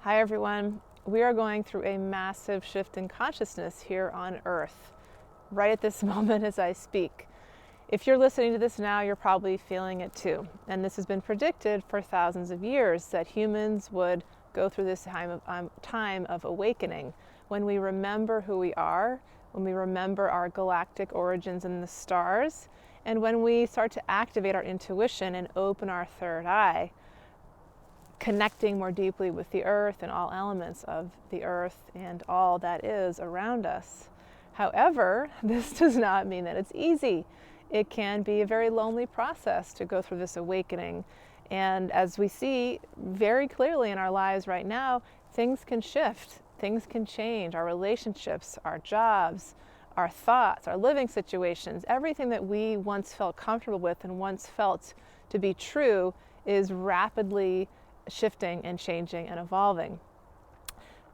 Hi everyone. We are going through a massive shift in consciousness here on Earth, right at this moment as I speak. If you're listening to this now, you're probably feeling it too. And this has been predicted for thousands of years that humans would go through this time of awakening when we remember who we are, when we remember our galactic origins in the stars, and when we start to activate our intuition and open our third eye, connecting more deeply with the earth and all elements of the earth and all that is around us. However, this does not mean that it's easy. It can be a very lonely process to go through this awakening. And as we see very clearly in our lives right now, things can shift, things can change, our relationships, our jobs, our thoughts, our living situations, everything that we once felt comfortable with and once felt to be true is rapidly shifting and changing and evolving.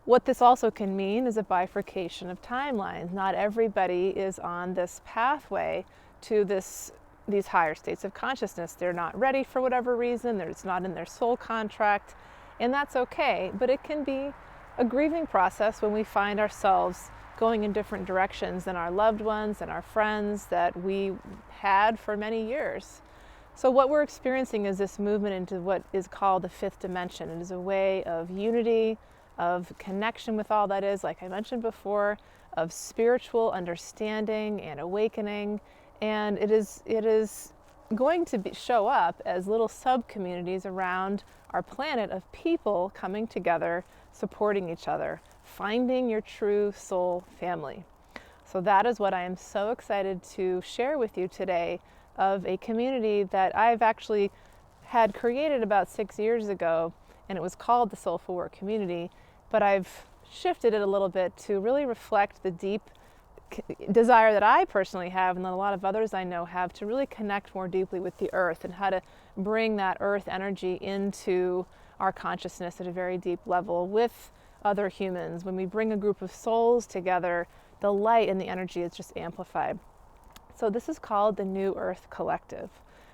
What this also can mean is a bifurcation of timelines. Not everybody is on this pathway to these higher states of consciousness. They're not ready for whatever reason, it's not in their soul contract, and that's okay. But it can be a grieving process when we find ourselves going in different directions than our loved ones and our friends that we had for many years. So what we're experiencing is this movement into what is called the fifth dimension. It is a way of unity, of connection with all that is, like I mentioned before, of spiritual understanding and awakening. And it is going to show up as little sub-communities around our planet of people coming together, supporting each other, finding your true soul family. So that is what I am so excited to share with you today, of a community that I've actually had created about 6 years ago, and it was called the Soulful Work Community, but I've shifted it a little bit to really reflect the deep desire that I personally have, and that a lot of others I know have, to really connect more deeply with the earth and how to bring that earth energy into our consciousness at a very deep level with other humans. When we bring a group of souls together, the light and the energy is just amplified. So this is called the New Earth Collective.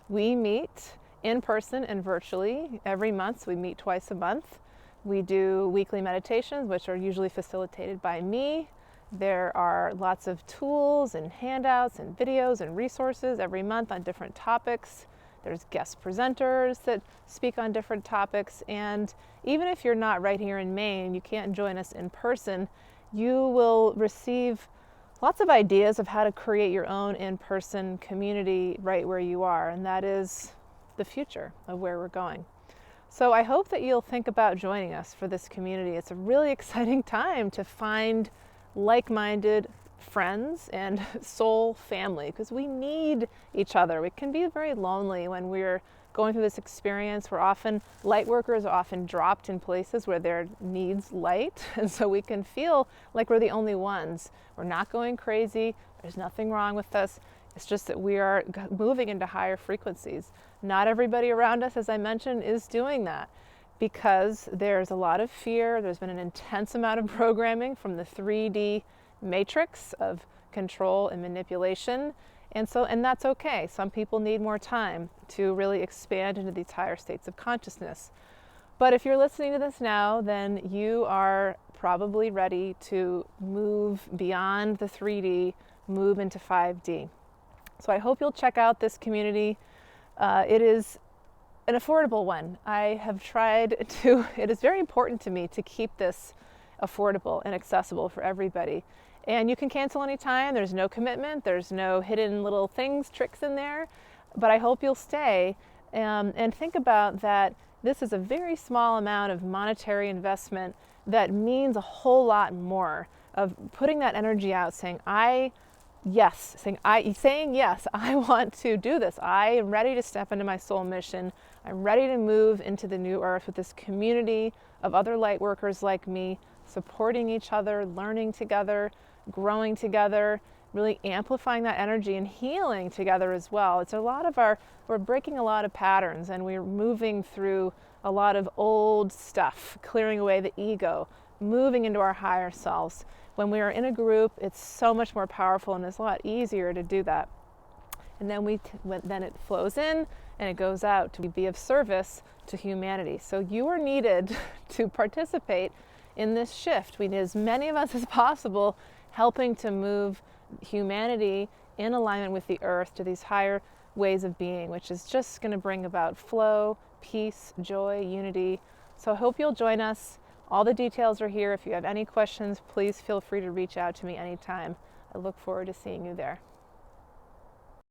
We meet in person and virtually every month. So we meet twice a month. We do weekly meditations, which are usually facilitated by me. There are lots of tools and handouts and videos and resources every month on different topics. There's guest presenters that speak on different topics. And even if you're not right here in Maine, you can't join us in person, you will receive lots of ideas of how to create your own in-person community right where you are, and that is the future of where we're going. So I hope that you'll think about joining us for this community. It's a really exciting time to find like-minded friends and soul family, because we need each other. It can be very lonely when we're going through this experience. Light workers are often dropped in places where there needs light, and so we can feel like we're the only ones. We're not going crazy. There's nothing wrong with us. It's just that we are moving into higher frequencies. Not everybody around us, as I mentioned, is doing that, because there's a lot of fear. There's been an intense amount of programming from the 3D matrix of control and manipulation. And that's okay. Some people need more time to really expand into these higher states of consciousness. But if you're listening to this now, then you are probably ready to move beyond the 3D, move into 5D. So I hope you'll check out this community. It is an affordable one. I have tried to, it is very important to me to keep this affordable and accessible for everybody. And you can cancel anytime. There's no commitment. There's no hidden little things, tricks in there. But I hope you'll stay and think about that. This is a very small amount of monetary investment that means a whole lot more, of putting that energy out, saying yes, I want to do this. I am ready to step into my soul mission. I'm ready to move into the new earth with this community of other light workers like me, supporting each other, learning together, growing together, really amplifying that energy and healing together as well. We're breaking a lot of patterns, and we're moving through a lot of old stuff, clearing away the ego, moving into our higher selves. When we are in a group, it's so much more powerful, and it's a lot easier to do that. And then then it flows in, and it goes out to be of service to humanity. So you are needed to participate in this shift. We need as many of us as possible helping to move humanity in alignment with the earth to these higher ways of being, which is just going to bring about flow, peace, joy, unity. So I hope you'll join us. All the details are here. If you have any questions, please feel free to reach out to me anytime. I look forward to seeing you there.